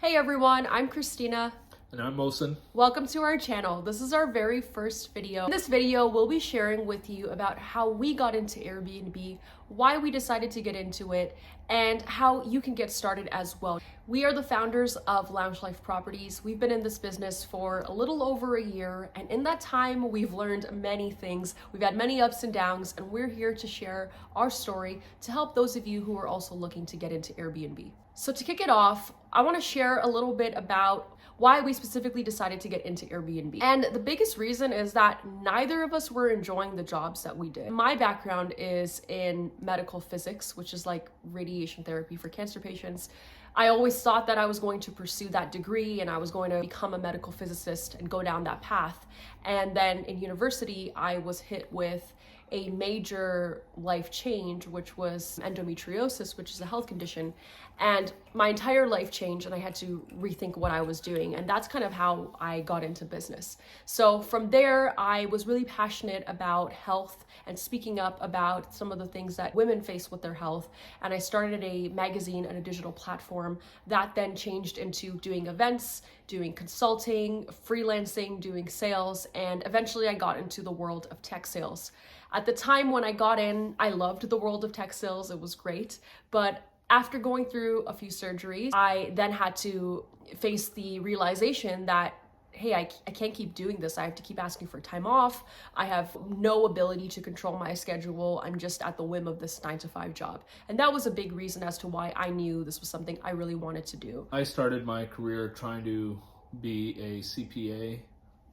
Hey everyone, I'm Christina. And I'm Mosin. Welcome to our channel. This is our very first video. In this video, we'll be sharing with you about how we got into Airbnb, why we decided to get into it, and how you can get started as well. We are the founders of Lounge Life Properties. We've been in this business for a little over a year, and in that time, we've learned many things. We've had many ups and downs, and we're here to share our story to help those of you who are also looking to get into Airbnb. So to kick it off, I want to share a little bit about why we specifically decided to get into Airbnb. And the biggest reason is that neither of us were enjoying the jobs that we did. My background is in medical physics, which is like radiation therapy for cancer patients. I always thought that I was going to pursue that degree and I was going to become a medical physicist and go down that path. And then in university, I was hit with a major life change, which was endometriosis, which is a health condition. And my entire life changed and I had to rethink what I was doing. And that's kind of how I got into business. So from there, I was really passionate about health and speaking up about some of the things that women face with their health. And I started a magazine and a digital platform that then changed into doing events, doing consulting, freelancing, doing sales, and eventually I got into the world of tech sales. At the time when I got in, I loved the world of tech sales. It was great. But after going through a few surgeries, I then had to face the realization that, hey, I can't keep doing this. I have to keep asking for time off. I have no ability to control my schedule. I'm just at the whim of this 9-to-5 job. And that was a big reason as to why I knew this was something I really wanted to do. I started my career trying to be a CPA,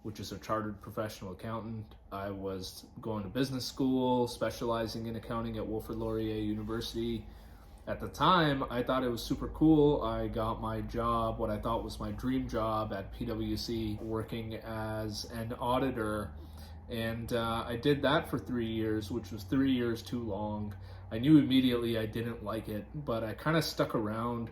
which is a chartered professional accountant. I was going to business school, specializing in accounting at Wilfrid Laurier University. At the time, I thought it was super cool. I got my job, what I thought was my dream job at PwC, working as an auditor. And I did that for 3 years, which was 3 years too long. I knew immediately I didn't like it, but I kind of stuck around,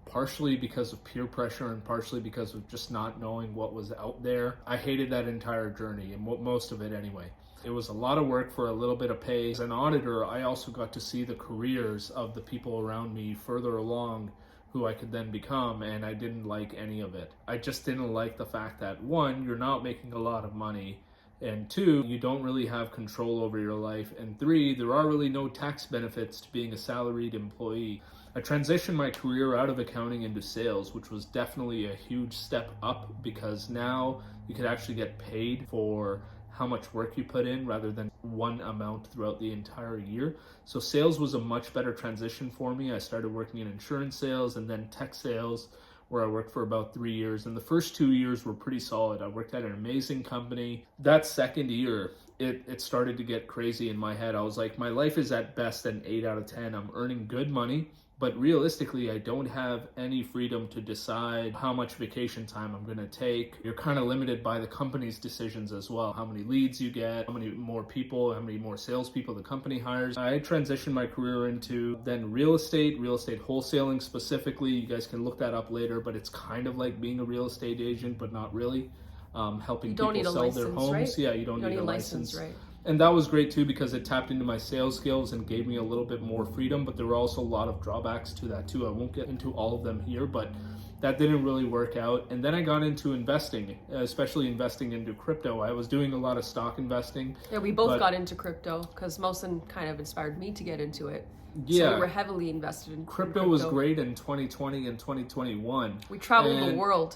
partially because of peer pressure and partially because of just not knowing what was out there. I hated that entire journey, and most of it anyway. It was a lot of work for a little bit of pay. As an auditor, I also got to see the careers of the people around me further along who I could then become, and I didn't like any of it. I just didn't like the fact that, one, you're not making a lot of money, and two, you don't really have control over your life, and three, there are really no tax benefits to being a salaried employee. I transitioned my career out of accounting into sales, which was definitely a huge step up because now you could actually get paid for how much work you put in rather than one amount throughout the entire year. So sales was a much better transition for me. I started working in insurance sales and then tech sales, where I worked for about 3 years. And the first 2 years were pretty solid. I worked at an amazing company. That second year, it started to get crazy in my head. I was like, my life is at best an 8 out of 10. I'm earning good money, but realistically, I don't have any freedom to decide how much vacation time I'm gonna take. You're kind of limited by the company's decisions as well. How many leads you get, how many more people, how many more salespeople the company hires. I transitioned my career into then real estate wholesaling specifically. You guys can look that up later, but it's kind of like being a real estate agent, but not really. Helping people sell their homes. Right? Yeah, you don't need a license. Right? And that was great too because it tapped into my sales skills and gave me a little bit more freedom, but there were also a lot of drawbacks to that too. I won't get into all of them here, but that didn't really work out. And then I got into investing, especially investing into crypto. I was doing a lot of stock investing. Yeah, we both got into crypto because Mosin kind of inspired me to get into it. Yeah. So we were heavily invested in crypto. Was great in 2020 and 2021. We traveled the world.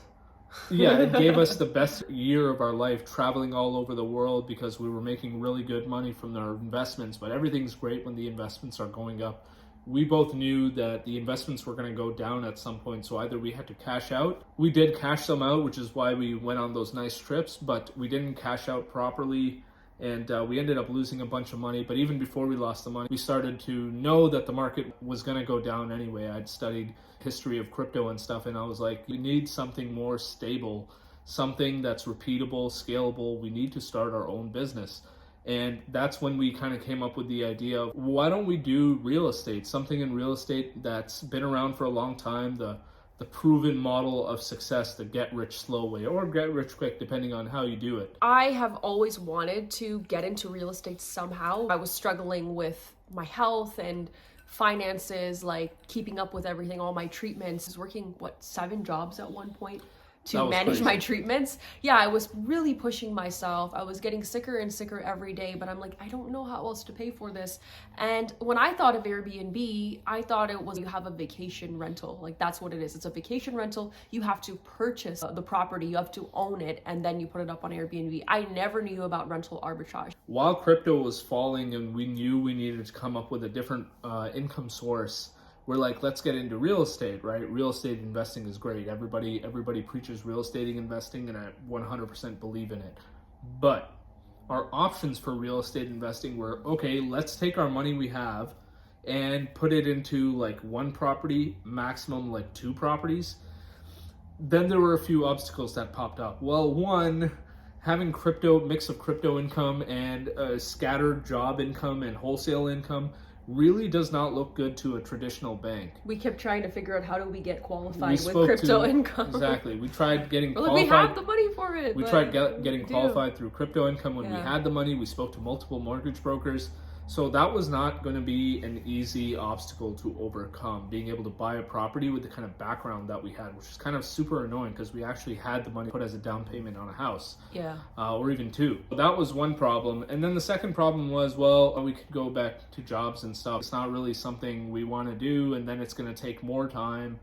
Yeah, it gave us the best year of our life, traveling all over the world because we were making really good money from our investments, but everything's great when the investments are going up. We both knew that the investments were going to go down at some point, so either we had to cash out. We did cash them out, which is why we went on those nice trips, but we didn't cash out properly. And we ended up losing a bunch of money. But even before we lost the money, we started to know that the market was going to go down anyway. I'd studied history of crypto and stuff, and I was like, we need something more stable, something that's repeatable, scalable. We need to start our own business. And that's when we kind of came up with the idea of, why don't we do real estate, something in real estate that's been around for a long time, the proven model of success, the get rich slow way or get rich quick, depending on how you do it. I have always wanted to get into real estate somehow. I was struggling with my health and finances, like keeping up with everything, all my treatments. I was working, 7 jobs at one point to manage my treatments. Yeah, I was really pushing myself. I was getting sicker and sicker every day, but I'm like, I don't know how else to pay for this. And when I thought of Airbnb, I thought it was you have a vacation rental. Like that's what it is. It's a vacation rental. You have to purchase the property, you have to own it, and then you put it up on Airbnb. I never knew about rental arbitrage. While crypto was falling and we knew we needed to come up with a different income source, we're like, let's get into real estate, right? Real estate investing is great. Everybody preaches real estate investing, and I 100% believe in it. But our options for real estate investing were, okay, let's take our money we have and put it into like 1 property, maximum like 2 properties. Then there were a few obstacles that popped up. Well, one, having mix of crypto income and scattered job income and wholesale income really does not look good to a traditional bank. We kept trying to figure out how do we get qualified with crypto income. Exactly. We tried getting qualified. We have the money for it. We tried getting qualified through crypto income when we had the money. We spoke to multiple mortgage brokers. So that was not going to be an easy obstacle to overcome, being able to buy a property with the kind of background that we had, which is kind of super annoying because we actually had the money put as a down payment on a house. Yeah. Or even 2. That was one problem. And then the second problem was, well, we could go back to jobs and stuff. It's not really something we want to do, and then it's going to take more time.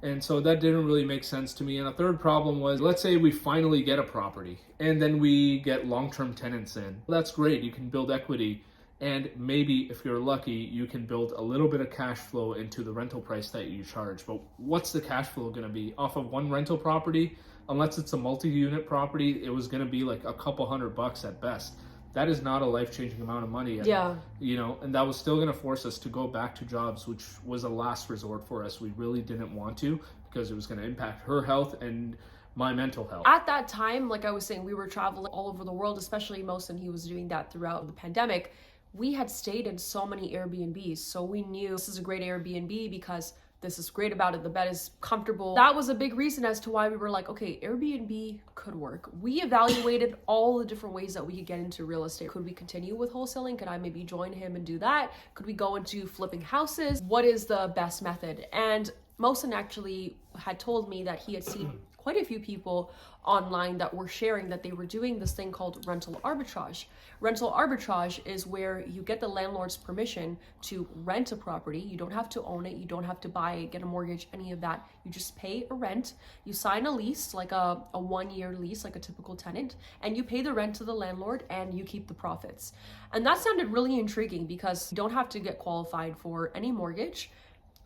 And so that didn't really make sense to me. And a third problem was, let's say we finally get a property and then we get long-term tenants in. Well, that's great. You can build equity. And maybe if you're lucky, you can build a little bit of cash flow into the rental price that you charge. But what's the cash flow going to be off of 1 rental property? Unless it's a multi-unit property, it was going to be like a couple $100 at best. That is not a life-changing amount of money. And, and that was still going to force us to go back to jobs, which was a last resort for us. We really didn't want to because it was going to impact her health and my mental health. At that time, like I was saying, we were traveling all over the world, especially Mohsen. He was doing that throughout the pandemic. We had stayed in so many Airbnbs, so we knew this is a great Airbnb because this is great about it. The bed is comfortable. That was a big reason as to why we were like, okay, Airbnb could work. We evaluated all the different ways that we could get into real estate. Could we continue with wholesaling? Could I maybe join him and do that? Could we go into flipping houses? What is the best method? And Mohsen actually had told me that he had seen quite a few people online that were sharing that they were doing this thing called rental arbitrage. Rental arbitrage is where you get the landlord's permission to rent a property. You don't have to own it. You don't have to buy it, get a mortgage, any of that. You just pay a rent. You sign a lease, like a 1-year lease, like a typical tenant, and you pay the rent to the landlord and you keep the profits. And that sounded really intriguing because you don't have to get qualified for any mortgage.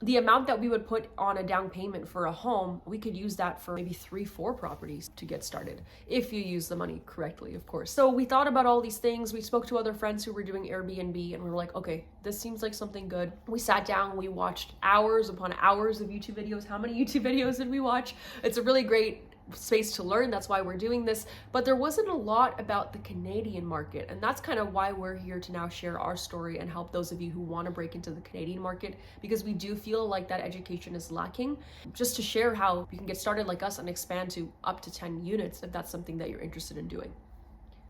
The amount that we would put on a down payment for a home, we could use that for maybe 3-4 properties to get started, if you use the money correctly, of course. So we thought about all these things. We spoke to other friends who were doing Airbnb, and we were like, okay, this seems like something good. We sat down, we watched hours upon hours of YouTube videos. How many YouTube videos did we watch? It's a really great space to learn. That's why we're doing this. But there wasn't a lot about the Canadian market. And that's kind of why we're here to now share our story and help those of you who want to break into the Canadian market, because we do feel like that education is lacking. Just to share how you can get started like us and expand to up to 10 units if that's something that you're interested in doing.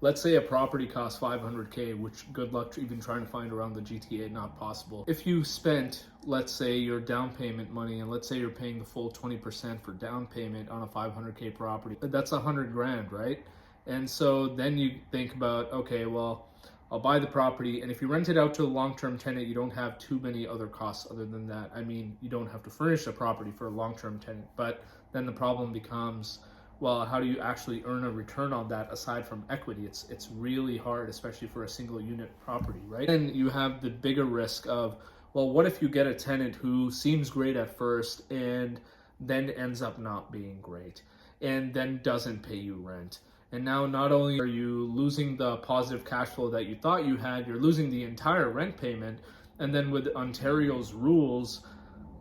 Let's say a property costs $500K, which good luck even trying to find around the GTA, not possible. If you spent, let's say, your down payment money, and let's say you're paying the full 20% for down payment on a $500K property, that's $100,000, right? And so then you think about, okay, well, I'll buy the property, and if you rent it out to a long-term tenant, you don't have too many other costs other than that. I mean, you don't have to furnish a property for a long-term tenant, but then the problem becomes, well, how do you actually earn a return on that aside from equity? It's really hard, especially for a single unit property, right? And you have the bigger risk of, well, what if you get a tenant who seems great at first and then ends up not being great and then doesn't pay you rent? And now not only are you losing the positive cash flow that you thought you had, you're losing the entire rent payment. And then with Ontario's rules,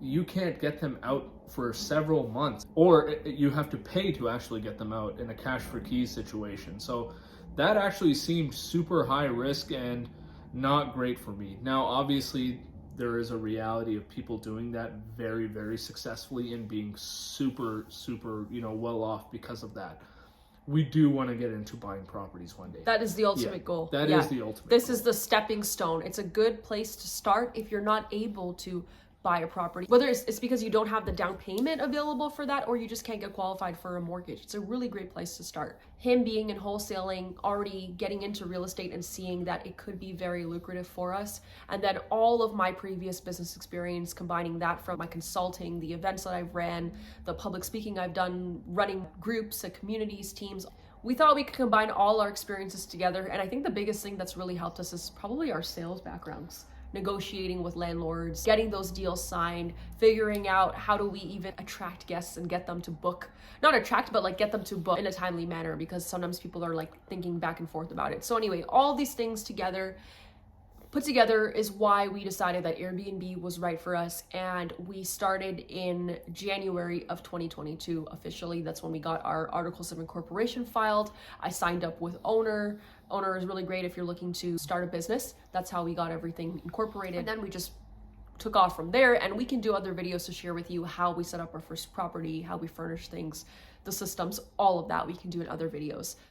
you can't get them out for several months, or you have to pay to actually get them out in a cash for keys situation. So that actually seemed super high risk and not great for me. Now, obviously, there is a reality of people doing that very, very successfully and being super, well off because of that. we do want to get into buying properties one day. That is the ultimate goal. That is the ultimate This goal. is the stepping stone. It's a good place to start if you're not able to buy a property. Whether it's because you don't have the down payment available for that, or you just can't get qualified for a mortgage. It's a really great place to start. Him being in wholesaling, already getting into real estate and seeing that it could be very lucrative for us. And then all of my previous business experience, combining that from my consulting, the events that I've ran, the public speaking I've done, running groups and communities, teams. We thought we could combine all our experiences together. And I think the biggest thing that's really helped us is probably our sales backgrounds. Negotiating with landlords, getting those deals signed, figuring out how do we even attract guests and get them to book, not attract, but like get them to book in a timely manner, because sometimes people are like thinking back and forth about it. So anyway, all these things put together is why we decided that Airbnb was right for us. And we started in January of 2022 officially. That's when we got our articles of incorporation filed. I signed up with Ownr. Ownr is really great if you're looking to start a business. That's how we got everything incorporated. And then we just took off from there, and we can do other videos to share with you how we set up our first property, how we furnish things, the systems, all of that we can do in other videos.